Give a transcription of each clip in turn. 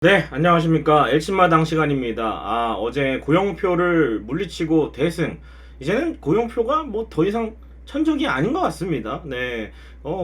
네, 안녕하십니까. 엘친마당 시간입니다. 어제 고영표를 물리치고 대승. 이제는 고영표가 뭐 더 이상 천적이 아닌 것 같습니다. 네.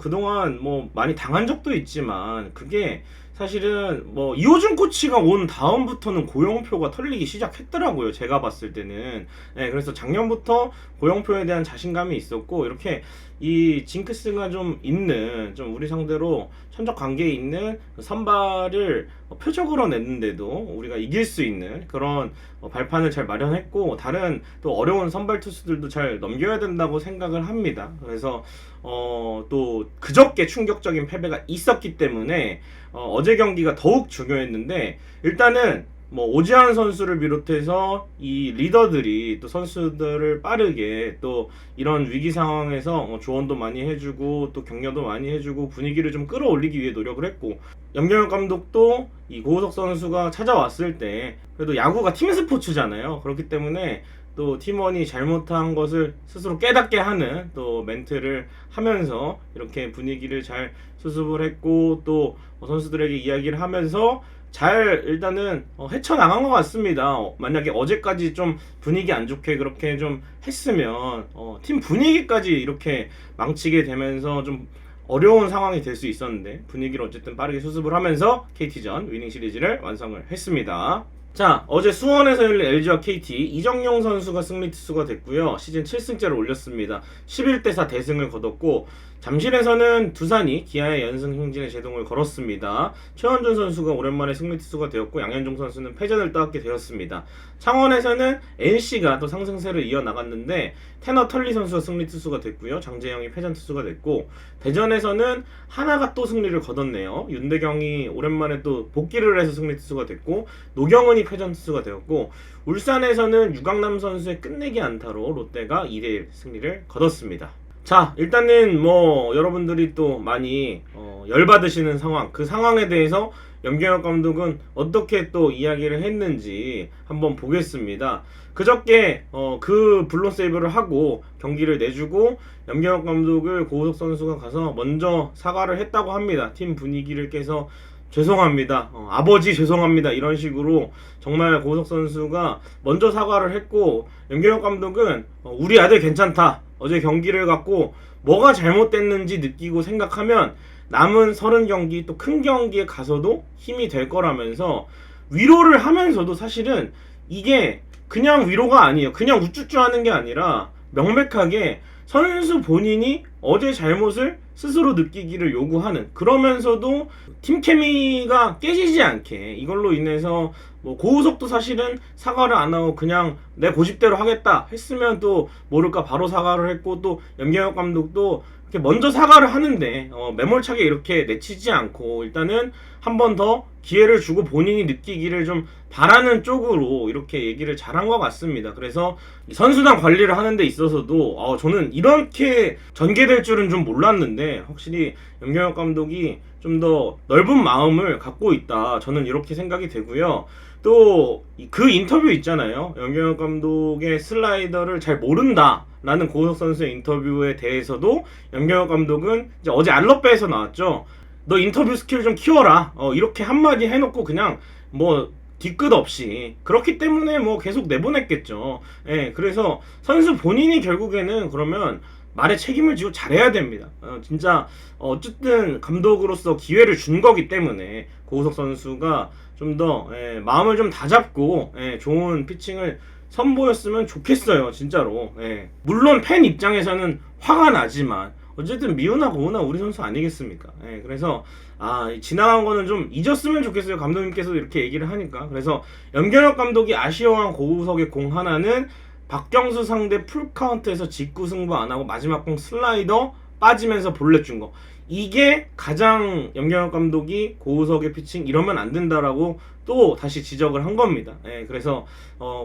그동안 뭐 많이 당한 적도 있지만, 그게 사실은 뭐 이호준 코치가 온 다음부터는 고영표가 털리기 시작했더라고요. 제가 봤을 때는. 네, 그래서 작년부터 고영표에 대한 자신감이 있었고, 이렇게 이 징크스가 좀 있는, 좀 우리 상대로 천적 관계에 있는 선발을 표적으로 냈는데도 우리가 이길 수 있는 그런 발판을 잘 마련했고, 다른 또 어려운 선발 투수들도 잘 넘겨야 된다고 생각을 합니다. 그래서 또 그저께 충격적인 패배가 있었기 때문에 어제 경기가 더욱 중요했는데, 일단은 뭐 오지환 선수를 비롯해서 이 리더들이 또 선수들을 빠르게 또 이런 위기 상황에서 조언도 많이 해주고 또 격려도 많이 해주고 분위기를 좀 끌어올리기 위해 노력을 했고, 염경엽 감독도 이 고우석 선수가 찾아왔을 때 그래도 야구가 팀 스포츠잖아요. 그렇기 때문에 또 팀원이 잘못한 것을 스스로 깨닫게 하는 또 멘트를 하면서 이렇게 분위기를 잘 수습을 했고, 또 선수들에게 이야기를 하면서 잘 일단은 헤쳐나간 것 같습니다. 만약에 어제까지 좀 분위기 안 좋게 그렇게 좀 했으면 팀 분위기까지 이렇게 망치게 되면서 좀 어려운 상황이 될 수 있었는데, 분위기를 어쨌든 빠르게 수습을 하면서 KT전 위닝 시리즈를 완성을 했습니다. 자, 어제 수원에서 열린 LG와 KT, 이정용 선수가 승리 투수가 됐고요. 시즌 7승째를 올렸습니다. 11대4 대승을 거뒀고, 잠실에서는 두산이 기아의 연승 행진에 제동을 걸었습니다. 최원준 선수가 오랜만에 승리 투수가 되었고, 양현종 선수는 패전을 따게 되었습니다. 창원에서는 NC가 또 상승세를 이어나갔는데, 테너 털리 선수가 승리 투수가 됐고요. 장재영이 패전 투수가 됐고, 대전에서는 하나가 또 승리를 거뒀네요. 윤대경이 오랜만에 또 복귀를 해서 승리 투수가 됐고, 노경은이 패전 투수가 되었고, 울산에서는 유강남 선수의 끝내기 안타로 롯데가 2대1 승리를 거뒀습니다. 자, 일단은 뭐 여러분들이 또 많이 열받으시는 상황, 그 상황에 대해서 염경엽 감독은 어떻게 또 이야기를 했는지 한번 보겠습니다. 그저께 그 블록 세이브를 하고 경기를 내주고, 염경엽 감독을 고우석 선수가 가서 먼저 사과를 했다고 합니다. 팀 분위기를 깨서 죄송합니다. 아버지 죄송합니다. 이런 식으로 정말 고우석 선수가 먼저 사과를 했고, 염경엽 감독은 우리 아들 괜찮다. 어제 경기를 갖고 뭐가 잘못됐는지 느끼고 생각하면 남은 30경기 또 큰 경기에 가서도 힘이 될 거라면서 위로를 하면서도, 사실은 이게 그냥 위로가 아니에요. 그냥 우쭈쭈 하는 게 아니라 명백하게 선수 본인이 어제 잘못을 스스로 느끼기를 요구하는, 그러면서도 팀 케미가 깨지지 않게 이걸로 인해서 뭐 고우석도 사실은 사과를 안 하고 그냥 내 고집대로 하겠다 했으면 또 모를까 바로 사과를 했고, 또 염경엽 감독도 이렇게 먼저 사과를 하는데 매몰차게 이렇게 내치지 않고 일단은 한 번 더 기회를 주고 본인이 느끼기를 좀 바라는 쪽으로 이렇게 얘기를 잘한 것 같습니다. 그래서 선수단 관리를 하는 데 있어서도 저는 이렇게 전개될 줄은 좀 몰랐는데, 확실히 염경엽 감독이 좀 더 넓은 마음을 갖고 있다, 저는 이렇게 생각이 되고요. 또 그 인터뷰 있잖아요. 염경엽 감독의 슬라이더를 잘 모른다 라는 고우석 선수의 인터뷰에 대해서도 염경엽 감독은 이제 어제 알럿배에서 나왔죠. 너 인터뷰 스킬 좀 키워라, 이렇게 한마디 해놓고 그냥 뭐 뒤끝 없이, 그렇기 때문에 뭐 계속 내보냈겠죠. 예, 그래서 선수 본인이 결국에는 그러면 말에 책임을 지고 잘해야 됩니다. 진짜 어쨌든 감독으로서 기회를 준 거기 때문에 고우석 선수가 좀 더 마음을 좀 다잡고 좋은 피칭을 선보였으면 좋겠어요, 진짜로. 물론 팬 입장에서는 화가 나지만 어쨌든 미우나 고우나 우리 선수 아니겠습니까? 그래서 지나간 거는 좀 잊었으면 좋겠어요. 감독님께서도 이렇게 얘기를 하니까. 그래서 염경엽 감독이 아쉬워한 고우석의 공 하나는 박경수 상대 풀카운트에서 직구 승부 안 하고 마지막 공 슬라이더 빠지면서 볼넷 준 거. 이게 가장 염경엽 감독이 고우석의 피칭 이러면 안 된다라고 또 다시 지적을 한 겁니다. 그래서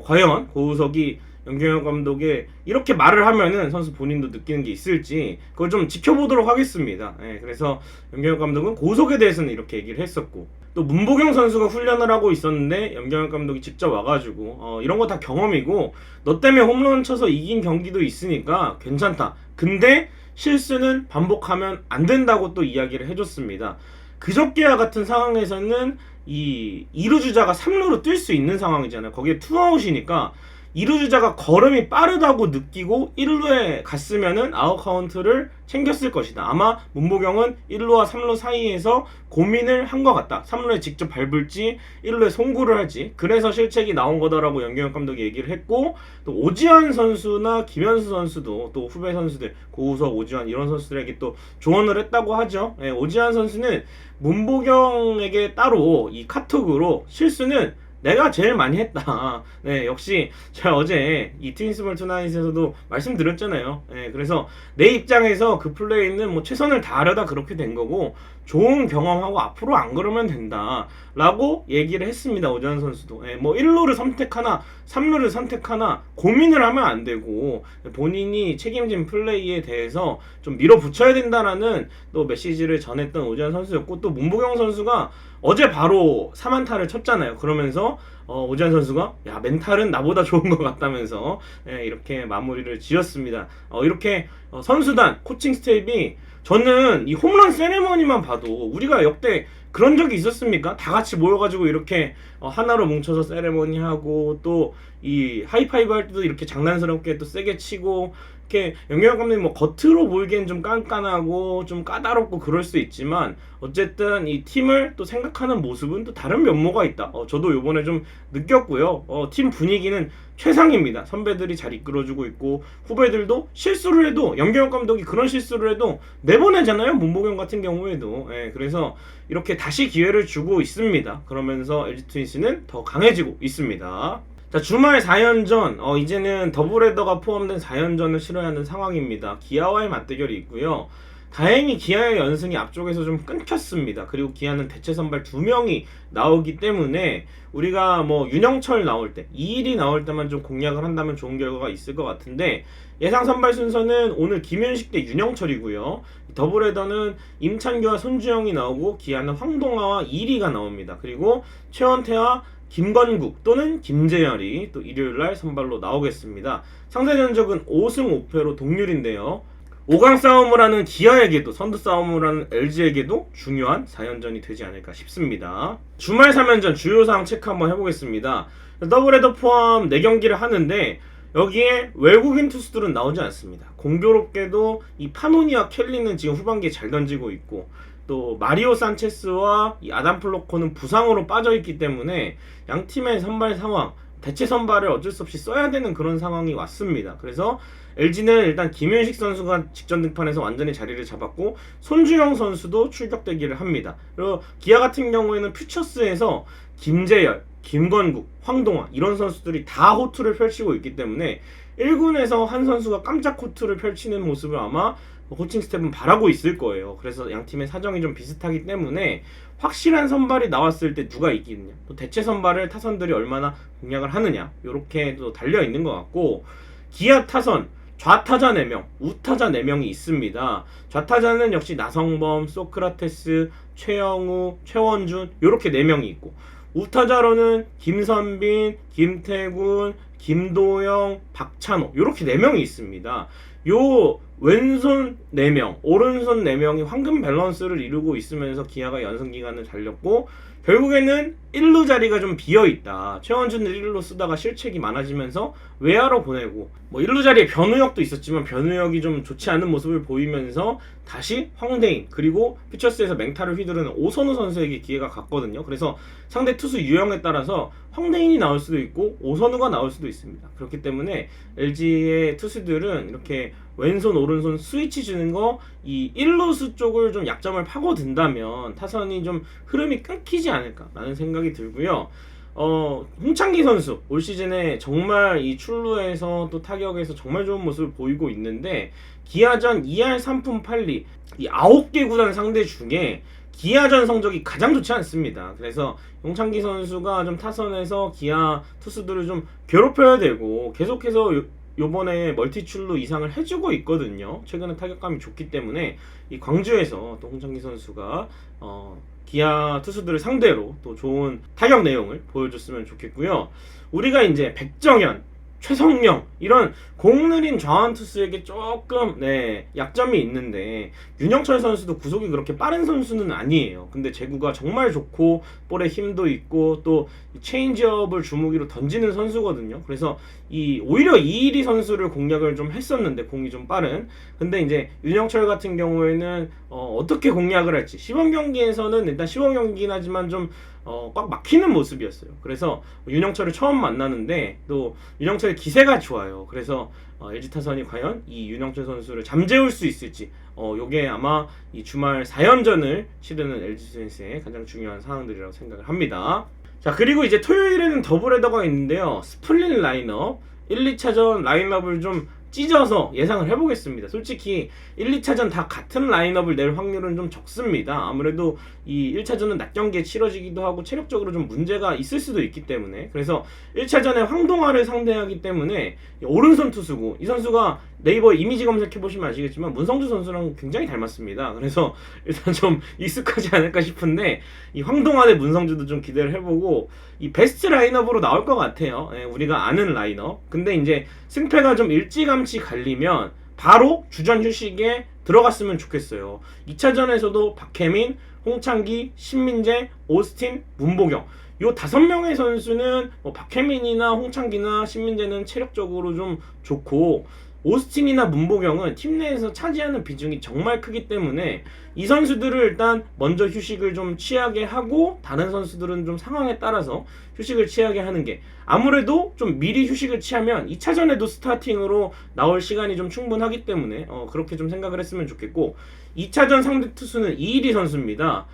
과연 고우석이 염경엽 감독의 이렇게 말을 하면은 선수 본인도 느끼는 게 있을지 그걸 좀 지켜보도록 하겠습니다. 그래서 염경엽 감독은 고우석에 대해서는 이렇게 얘기를 했었고, 또 문보경 선수가 훈련을 하고 있었는데 염경엽 감독이 직접 와가지고 이런 거 다 경험이고 너 때문에 홈런 쳐서 이긴 경기도 있으니까 괜찮다. 근데 실수는 반복하면 안 된다고 또 이야기를 해줬습니다. 그저께와 같은 상황에서는 이 2루 주자가 3루로 뛸 수 있는 상황이잖아요. 거기에 투아웃이니까 2루 주자가 걸음이 빠르다고 느끼고 1루에 갔으면은 아웃 카운트를 챙겼을 것이다. 아마 문보경은 1루와 3루 사이에서 고민을 한 것 같다. 3루에 직접 밟을지 1루에 송구를 할지, 그래서 실책이 나온 거다라고 연경엽 감독이 얘기를 했고, 또 오지환 선수나 김현수 선수도 또 후배 선수들, 고우석, 오지환 이런 선수들에게 또 조언을 했다고 하죠. 예, 오지환 선수는 문보경에게 따로 이 카톡으로 실수는 내가 제일 많이 했다. 네, 역시 제가 어제 이 트윈스볼 투나잇에서도 말씀드렸잖아요. 네, 그래서 내 입장에서 그 플레이는 뭐 최선을 다하려다 그렇게 된 거고, 좋은 경험하고 앞으로 안 그러면 된다 라고 얘기를 했습니다. 오지환 선수도. 네, 뭐 1루를 선택하나 3루를 선택하나 고민을 하면 안 되고, 본인이 책임진 플레이에 대해서 좀 밀어붙여야 된다라는 또 메시지를 전했던 오지환 선수였고, 또 문보경 선수가 어제 바로 3안타를 쳤잖아요. 그러면서 오지환 선수가 야, 멘탈은 나보다 좋은 것 같다면서 이렇게 마무리를 지었습니다. 이렇게 선수단, 코칭 스텝이, 저는 이 홈런 세레머니만 봐도 우리가 역대 그런 적이 있었습니까? 다 같이 모여가지고 이렇게 하나로 뭉쳐서 세레머니 하고, 또 이 하이파이브 할 때도 이렇게 장난스럽게 또 세게 치고, 이렇게 연경엽 감독님 뭐 겉으로 보이기엔 좀 깐깐하고 좀 까다롭고 그럴 수 있지만, 어쨌든 이 팀을 또 생각하는 모습은 또 다른 면모가 있다. 저도 요번에 좀 느꼈고요. 팀 분위기는 최상입니다. 선배들이 잘 이끌어주고 있고, 후배들도 실수를 해도, 연경엽 감독이 그런 실수를 해도 내보내잖아요. 문보경 같은 경우에도. 그래서 이렇게 다시 기회를 주고 있습니다. 그러면서 LG 트윈스는 더 강해지고 있습니다. 자, 주말 4연전, 이제는 더블헤더가 포함된 4연전을 치러야 하는 상황입니다. 기아와의 맞대결이 있고요. 다행히 기아의 연승이 앞쪽에서 좀 끊겼습니다. 그리고 기아는 대체 선발 2명이 나오기 때문에 우리가 뭐 윤영철 나올 때, 이일이 나올 때만 좀 공략을 한다면 좋은 결과가 있을 것 같은데, 예상 선발 순서는 오늘 김윤식 대 윤영철이고요. 더블헤더는 임찬규와 손주영이 나오고, 기아는 황동아와 이리가 나옵니다. 그리고 최원태와 김건국 또는 김재열이 또 일요일날 선발로 나오겠습니다. 상대 전적은 5승 5패로 동률인데요. 5강 싸움을 하는 기아에게도, 선두 싸움을 하는 LG에게도 중요한 4연전이 되지 않을까 싶습니다. 주말 3연전 주요 사항 체크 한번 해보겠습니다. 더블헤더 포함 4경기를 하는데 여기에 외국인 투수들은 나오지 않습니다. 공교롭게도 이 파노니와 켈리는 지금 후반기에 잘 던지고 있고, 또 마리오 산체스와 이 아담 플로코는 부상으로 빠져있기 때문에 양 팀의 선발 상황, 대체 선발을 어쩔 수 없이 써야 되는 그런 상황이 왔습니다. 그래서 LG는 일단 김윤식 선수가 직전 등판에서 완전히 자리를 잡았고, 손주영 선수도 출격 대기를 합니다. 그리고 기아 같은 경우에는 퓨처스에서 김재열, 김건국, 황동아 이런 선수들이 다 호투를 펼치고 있기 때문에 1군에서 한 선수가 깜짝 호투를 펼치는 모습을 아마 코칭 스텝은 바라고 있을 거예요. 그래서 양 팀의 사정이 좀 비슷하기 때문에 확실한 선발이 나왔을 때 누가 이기느냐, 또 대체 선발을 타선들이 얼마나 공략을 하느냐, 이렇게 또 달려 있는 것 같고, 기아 타선 좌타자 4명, 우타자 4명이 있습니다. 좌타자는 역시 나성범, 소크라테스, 최영우, 최원준 이렇게 4명이 있고, 우타자로는 김선빈, 김태군, 김도영, 박찬호 이렇게 4명이 있습니다. 요 왼손 4명, 오른손 4명이 황금 밸런스를 이루고 있으면서 기아가 연승 기간을 달렸고, 결국에는 1루 자리가 좀 비어있다. 최원준을 1루로 쓰다가 실책이 많아지면서 외야로 보내고, 뭐 1루 자리에 변우혁도 있었지만 변우혁이 좀 좋지 않은 모습을 보이면서 다시 황대인, 그리고 퓨처스에서 맹타를 휘두르는 오선우 선수에게 기회가 갔거든요. 그래서 상대 투수 유형에 따라서 황대인이 나올 수도 있고 오선우가 나올 수도 있습니다. 그렇기 때문에 LG의 투수들은 이렇게 왼손 오른손 스위치 주는 거, 이 1루수 쪽을 좀 약점을 파고든다면 타선이 좀 흐름이 끊기지 않을까라는 생각이 들고요. 홍창기 선수 올 시즌에 정말 이 출루에서 또 타격에서 정말 좋은 모습을 보이고 있는데, 기아전 2할 3푼 8리 이 9개 구단 상대 중에 기아전 성적이 가장 좋지 않습니다. 그래서 홍창기 선수가 좀 타선에서 기아 투수들을 좀 괴롭혀야 되고, 계속해서 요번에 멀티 출루 이상을 해주고 있거든요. 최근에 타격감이 좋기 때문에 이 광주에서 또 홍창기 선수가 기아 투수들을 상대로 또 좋은 타격 내용을 보여줬으면 좋겠고요. 우리가 이제 백정현, 최성령 이런 공 느린 좌완 투수에게 조금 약점이 있는데 윤영철 선수도 구속이 그렇게 빠른 선수는 아니에요. 근데 제구가 정말 좋고 볼에 힘도 있고 또 체인지업을 주무기로 던지는 선수거든요. 그래서 오히려 이일이 선수를 공략을 좀 했었는데 공이 좀 빠른. 근데 이제 윤영철 같은 경우에는 어떻게 공략을 할지 시범 경기에서는 일단 시범 경기긴 하지만 좀 꽉 막히는 모습이었어요. 그래서 윤영철을 처음 만나는데 또 윤영철의 기세가 좋아요. 그래서 LG 타선이 과연 이 윤영철 선수를 잠재울 수 있을지 요게 아마 이 주말 4연전을 치르는 LG 트윈스의 가장 중요한 상황들이라고 생각을 합니다. 자, 그리고 이제 토요일에는 더블헤더가 있는데요. 스플릿 라인업 1, 2차전 라인업을 좀 찢어서 예상을 해보겠습니다. 솔직히 1, 2차전 다 같은 라인업을 낼 확률은 좀 적습니다. 아무래도 이 1차전은 낮 경기에 치러지기도 하고 체력적으로 좀 문제가 있을 수도 있기 때문에 그래서 1차전에 황동아를 상대하기 때문에 오른손 투수고 이 선수가 네이버 이미지 검색해보시면 아시겠지만 문성주 선수랑 굉장히 닮았습니다. 그래서 일단 좀 익숙하지 않을까 싶은데 이 황동아 대 문성주도 좀 기대를 해보고 이 베스트 라인업으로 나올 것 같아요. 우리가 아는 라인업. 근데 이제 승패가 좀 일찌감치 갈리면 바로 주전 휴식에 들어갔으면 좋겠어요. 2차전에서도 박혜민, 홍창기, 신민재, 오스틴, 문보경 요 5명의 선수는 박혜민이나 홍창기나 신민재는 체력적으로 좀 좋고 오스틴이나 문보경은 팀 내에서 차지하는 비중이 정말 크기 때문에 이 선수들을 일단 먼저 휴식을 좀 취하게 하고 다른 선수들은 좀 상황에 따라서 휴식을 취하게 하는 게 아무래도 좀 미리 휴식을 취하면 2차전에도 스타팅으로 나올 시간이 좀 충분하기 때문에 그렇게 좀 생각을 했으면 좋겠고 2차전 상대 투수는 이일이 선수입니다.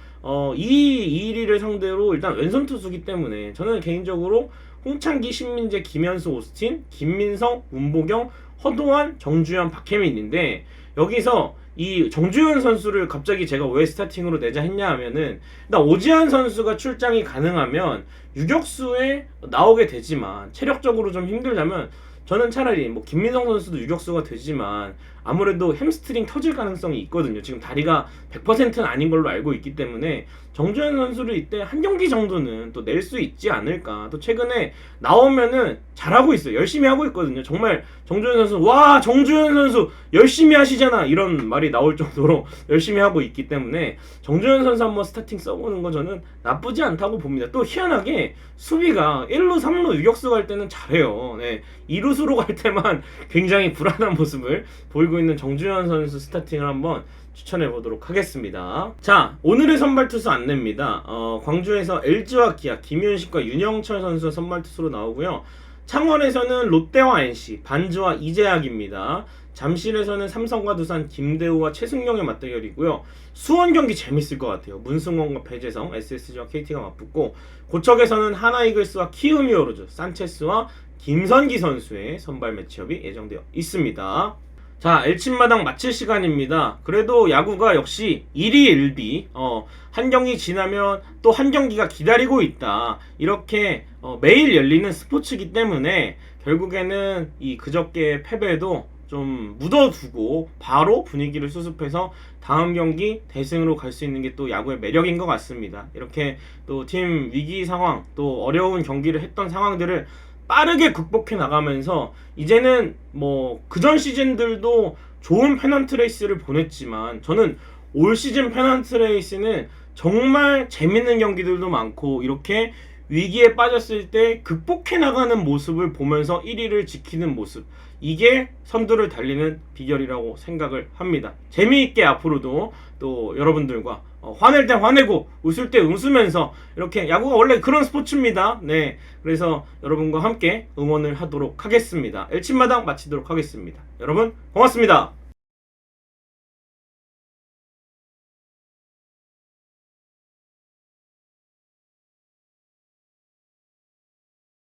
이일이를 상대로 일단 왼손 투수기 때문에 저는 개인적으로 홍창기, 신민재, 김현수, 오스틴, 김민성, 문보경, 허도환, 정주현, 박혜민인데 여기서 이 정주현 선수를 갑자기 제가 왜 스타팅으로 내자 했냐 하면은 일단 오지환 선수가 출장이 가능하면 유격수에 나오게 되지만 체력적으로 좀 힘들다면 저는 차라리 뭐 김민성 선수도 유격수가 되지만 아무래도 햄스트링 터질 가능성이 있거든요. 지금 다리가 100%는 아닌 걸로 알고 있기 때문에 정주현 선수를 이때 한 경기 정도는 또 낼 수 있지 않을까. 또 최근에 나오면은 잘하고 있어요. 열심히 하고 있거든요. 정말 정주현 선수 와 정주현 선수 열심히 하시잖아 이런 말이 나올 정도로 열심히 하고 있기 때문에 정주현 선수 한번 스타팅 써보는 거 저는 나쁘지 않다고 봅니다. 또 희한하게 수비가 1루 3루 유격수 갈 때는 잘해요. 2루수로 갈 때만 굉장히 불안한 모습을 보이고 있는 정주현 선수 스타팅을 한번 추천해 보도록 하겠습니다. 자, 오늘의 선발 투수 안내입니다. 광주에서 LG와 기아 김윤식과 윤영철 선수가 선발 투수로 나오고요. 창원에서는 롯데와 NC, 반주와 이재학입니다. 잠실에서는 삼성과 두산 김대우와 최승용의 맞대결이고요. 수원 경기 재밌을 것 같아요. 문승원과 배재성, SSG와 KT가 맞붙고 고척에서는 하나이글스와 키움히어로즈, 산체스와 김선기 선수의 선발 매치업이 예정되어 있습니다. 자, 엘친마당 마칠 시간입니다. 그래도 야구가 역시 1위 1비 한 경기 지나면 또 한 경기가 기다리고 있다. 이렇게 매일 열리는 스포츠이기 때문에 결국에는 이 그저께의 패배도 좀 묻어두고 바로 분위기를 수습해서 다음 경기 대승으로 갈 수 있는 게 또 야구의 매력인 것 같습니다. 이렇게 또 팀 위기 상황 또 어려운 경기를 했던 상황들을 빠르게 극복해 나가면서 이제는 뭐 그전 시즌들도 좋은 페넌트 레이스를 보냈지만 저는 올 시즌 페넌트 레이스는 정말 재밌는 경기들도 많고 이렇게 위기에 빠졌을 때 극복해 나가는 모습을 보면서 1위를 지키는 모습 이게 선두를 달리는 비결이라고 생각을 합니다. 재미있게 앞으로도 또 여러분들과 화낼 때 화내고 웃을 때 웃으면서 이렇게 야구가 원래 그런 스포츠입니다. 네, 그래서 여러분과 함께 응원을 하도록 하겠습니다. 엘친마당 마치도록 하겠습니다. 여러분 고맙습니다.